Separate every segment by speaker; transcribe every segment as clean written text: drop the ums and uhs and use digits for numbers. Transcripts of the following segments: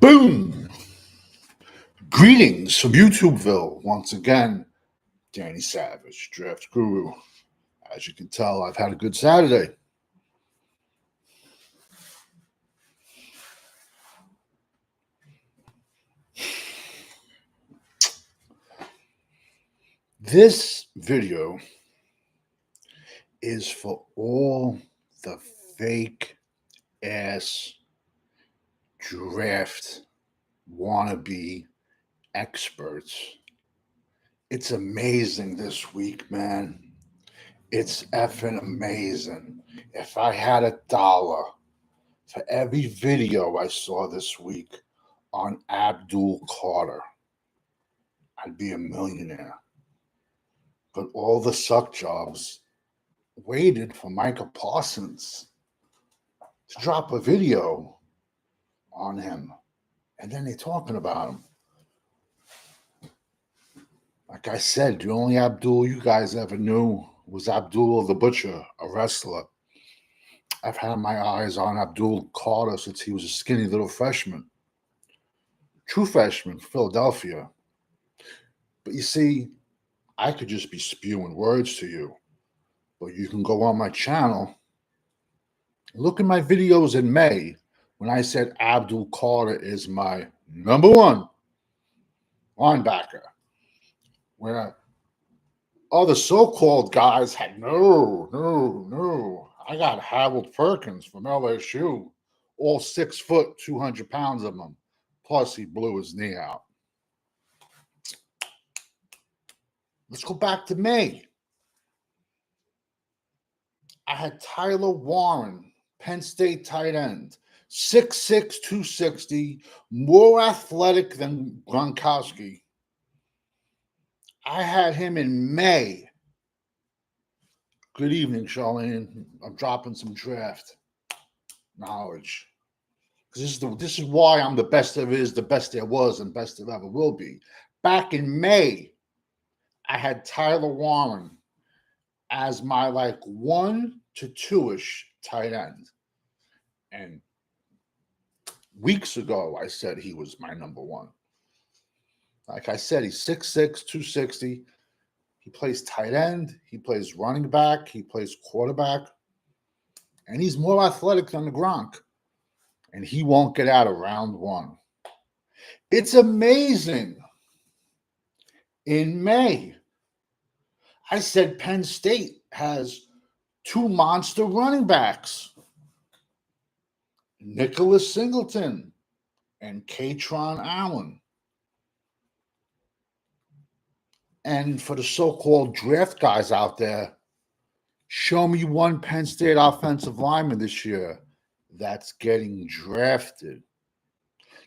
Speaker 1: Boom! Greetings from YouTubeville. Once again, Danny Savage, Draft Guru. As you can tell, I've had a good Saturday. This video is for all the fake ass draft wannabe experts. It's amazing this week, man. It's effing amazing. If I had $1 for every video I saw this week on Abdul Carter, I'd be a millionaire. But all the suck jobs waited for Micah Parsons to drop a video on him. And then they're talking about him. Like I said, the only Abdul you guys ever knew was Abdul the Butcher, a wrestler. I've had my eyes on Abdul Carter since he was a skinny little freshman. True freshman, Philadelphia. But you see, I could just be spewing words to you. But you can go on my channel, look at my videos in May when I said Abdul Carter is my number one linebacker. Where other so-called guys had, no. I got Harold Perkins from LSU, all 6 foot, 200 pounds of him. Plus, he blew his knee out. Let's go back to May. I had Tyler Warren, Penn State tight end, 6'6", 260, more athletic than Gronkowski. I had him in May. Good evening, Charlene. I'm dropping some draft knowledge. This is why I'm the best there is, the best there was, and best there ever will be. Back in May, I had Tyler Warren as my 1 to 2-ish tight end. And weeks ago, I said he was my number one. Like I said, he's 6'6", 260. He plays tight end. He plays running back. He plays quarterback. And he's more athletic than the Gronk. And he won't get out of round one. It's amazing. In May, I said Penn State has 2 monster running backs, Nicholas Singleton and Katron Allen. And for the so-called draft guys out there, show me one Penn State offensive lineman this year that's getting drafted.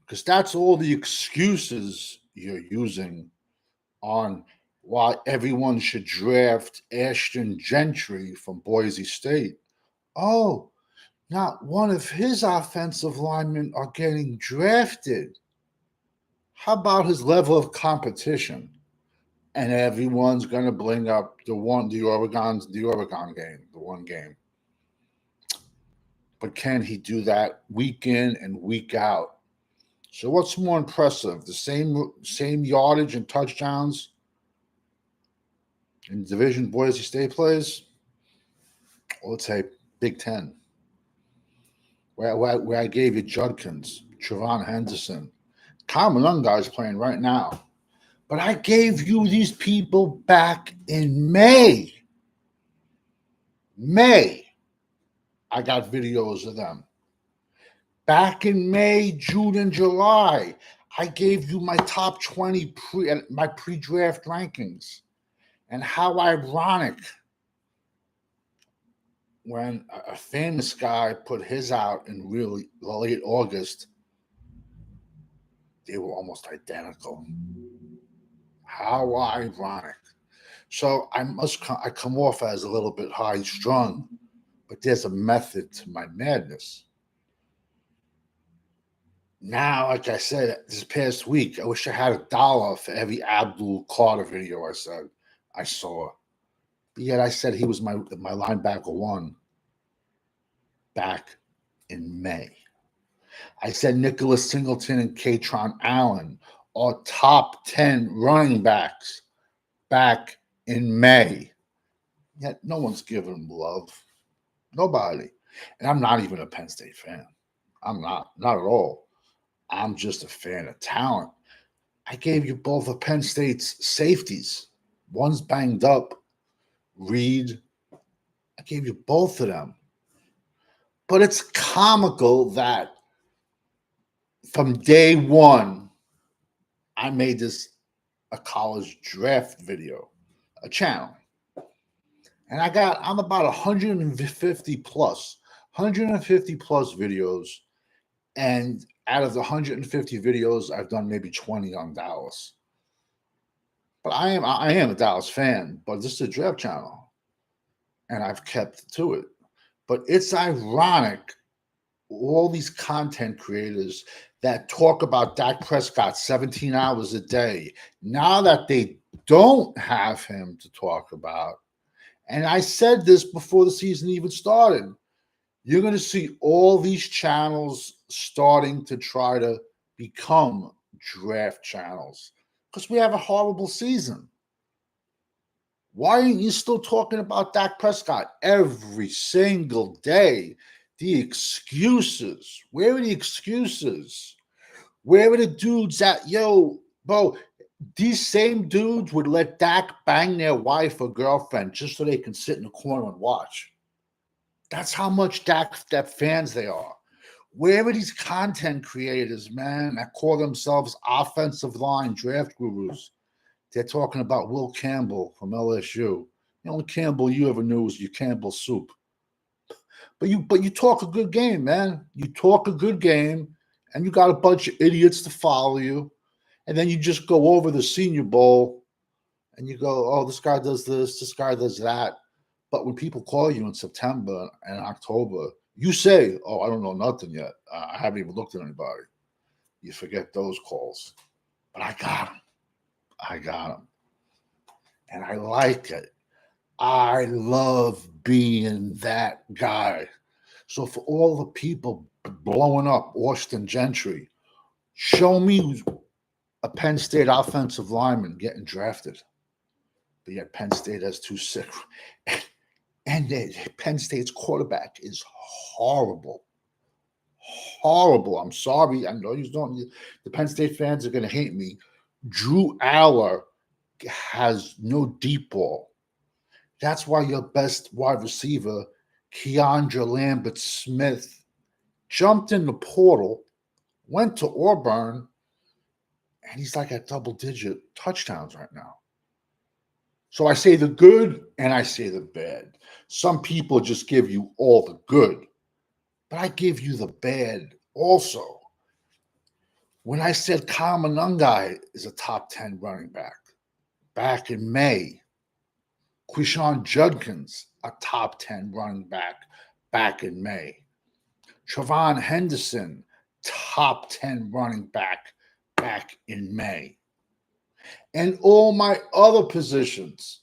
Speaker 1: Because that's all the excuses you're using on why everyone should draft Ashton Gentry from Boise State. Oh, not one of his offensive linemen are getting drafted. How about his level of competition? And everyone's going to bring up the Oregon game, the one game. But can he do that week in and week out? So what's more impressive, the same yardage and touchdowns in division Boise State plays? Or let's say Big Ten, where I gave you Judkins, Trevon Henderson, Common Young guys playing right now. But I gave you these people back in May. I got videos of them. Back in May, June, and July, I gave you my top 20 my pre-draft rankings. And how ironic when a famous guy put his out in really late August, they were almost identical. How ironic. So I come off as a little bit high strung, but there's a method to my madness. Now, like I said, this past week, I wish I had $1 for every Abdul Carter video I saw. But yet I said he was my linebacker one back in May. I said Nicholas Singleton and Katron Allen are top 10 running backs back in May. Yet no one's giving them love. Nobody. And I'm not even a Penn State fan. I'm not at all. I'm just a fan of talent. I gave you both of Penn State's safeties. One's banged up, Reed. I gave you both of them. But it's comical that from day one, I made this a college draft video, a channel. And I'm about 150 plus, 150 plus videos. And out of the 150 videos, I've done maybe 20 on Dallas. But I am a Dallas fan, but this is a draft channel. And I've kept to it. But it's ironic, all these content creators that talk about Dak Prescott 17 hours a day, now that they don't have him to talk about, and I said this before the season even started, you're going to see all these channels starting to try to become draft channels because we have a horrible season. Why aren't you still talking about Dak Prescott every single day? The excuses. Where are the excuses? Where are the dudes that, bro, these same dudes would let Dak bang their wife or girlfriend just so they can sit in the corner and watch. That's how much Dak fans they are. Where are these content creators, man, that call themselves offensive line draft gurus? They're talking about Will Campbell from LSU. The only Campbell you ever knew was your Campbell soup. But you talk a good game, man. You talk a good game, and you got a bunch of idiots to follow you. And then you just go over the Senior Bowl, and you go, oh, this guy does this guy does that. But when people call you in September and October, you say, oh, I don't know nothing yet. I haven't even looked at anybody. You forget those calls. But I got them. I got them. And I like it. I love being that guy. So for all the people blowing up Austin Gentry, show me a Penn State offensive lineman getting drafted. But yet Penn State has two sick. And Penn State's quarterback is horrible. Horrible. I'm sorry. I know you don't. The Penn State fans are going to hate me. Drew Aller has no deep ball. That's why your best wide receiver, Keandre Lambert Smith, jumped in the portal, went to Auburn, and he's like at double-digit touchdowns right now. So I say the good and I say the bad. Some people just give you all the good, but I give you the bad also. When I said Kyle Monangai is a top 10 running back in May, Quishon Judkins, a top 10 running back in May. Travon Henderson, top 10 running back in May. And all my other positions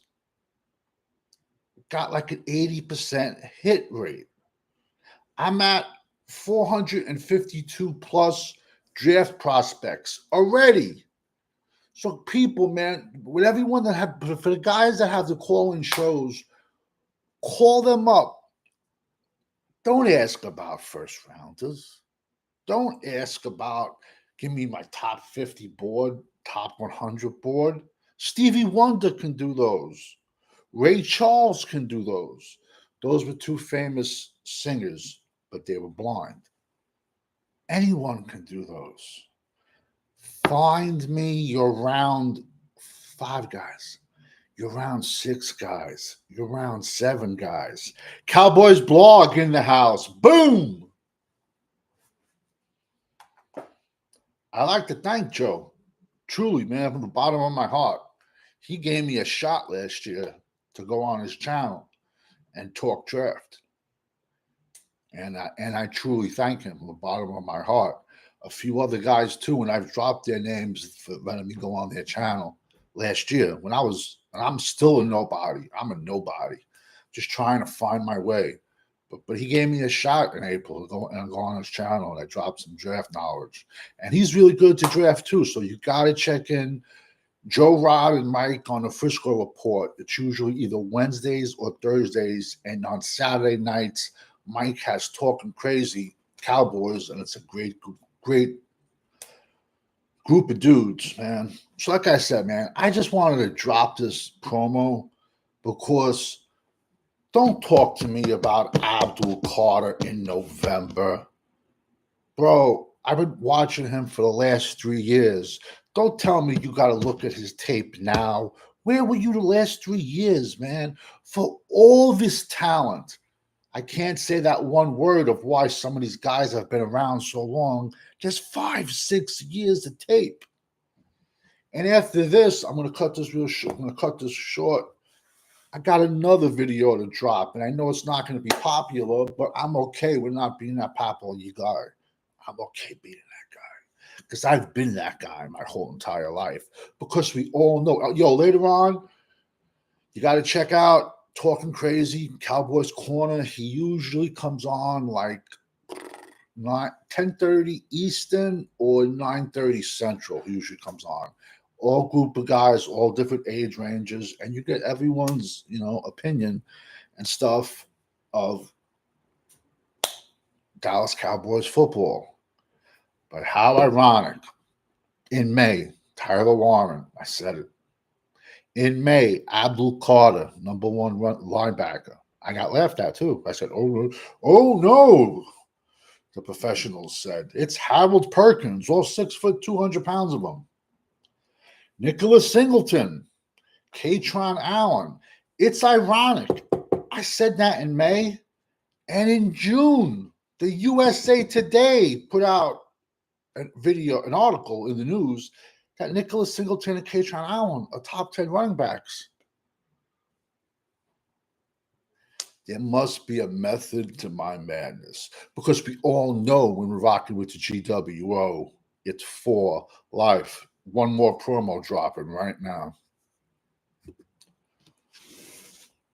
Speaker 1: got like an 80% hit rate. I'm at 452 plus draft prospects already. So people, man, with everyone that have, for the guys that have the call-in shows, call them up. Don't ask about first rounders. Don't ask about, give me my top 50 board, top 100 board. Stevie Wonder can do those. Ray Charles can do those. Those were two famous singers, but they were blind. Anyone can do those. Find me your round 5 guys. You're round 6 guys. You're round 7 guys. Cowboys blog in the house. Boom! I like to thank Joe. Truly, man, from the bottom of my heart. He gave me a shot last year to go on his channel and talk draft. And I truly thank him from the bottom of my heart. A few other guys too, and I've dropped their names for letting me go on their channel last year when I'm still a nobody. I'm a nobody, just trying to find my way. But he gave me a shot in April to go on his channel, and I dropped some draft knowledge. And he's really good to draft too. So you got to check in Joe, Rod, and Mike on the Frisco Report. It's usually either Wednesdays or Thursdays, and on Saturday nights, Mike has Talking Crazy Cowboys, and it's a great group of dudes, man. So like I said, man, I just wanted to drop this promo because don't talk to me about Abdul Carter in November. Bro, I've been watching him for the last 3 years. Don't tell me you got to look at his tape now. Where were you the last 3 years, man? For all this talent, I can't say that one word of why some of these guys have been around so long. Just 5, 6 years of tape. And after this, I'm going to cut this real short. I'm going to cut this short. I got another video to drop, and I know it's not going to be popular, but I'm okay with not being that popular guy. I'm okay being that guy because I've been that guy my whole entire life. Because we all know. Yo, later on, you got to check out Talking Crazy, Cowboys Corner. He usually comes on like 10:30 Eastern or 9:30 Central. He usually comes on. All group of guys, all different age ranges, and you get everyone's, opinion and stuff of Dallas Cowboys football. But how ironic. In May, Tyler Warren, I said it. In May, Abdul Carter, number one linebacker. I got laughed at too. I said, oh no. The professionals said, it's Harold Perkins, all 6 foot, 200 pounds of him. Nicholas Singleton, Katron Allen. It's ironic. I said that in May, and in June, the USA Today put out an article in the news that Nicholas Singleton and Katron Allen are top 10 running backs. There must be a method to my madness because we all know when we're rocking with the GWO, it's for life. One more promo dropping right now.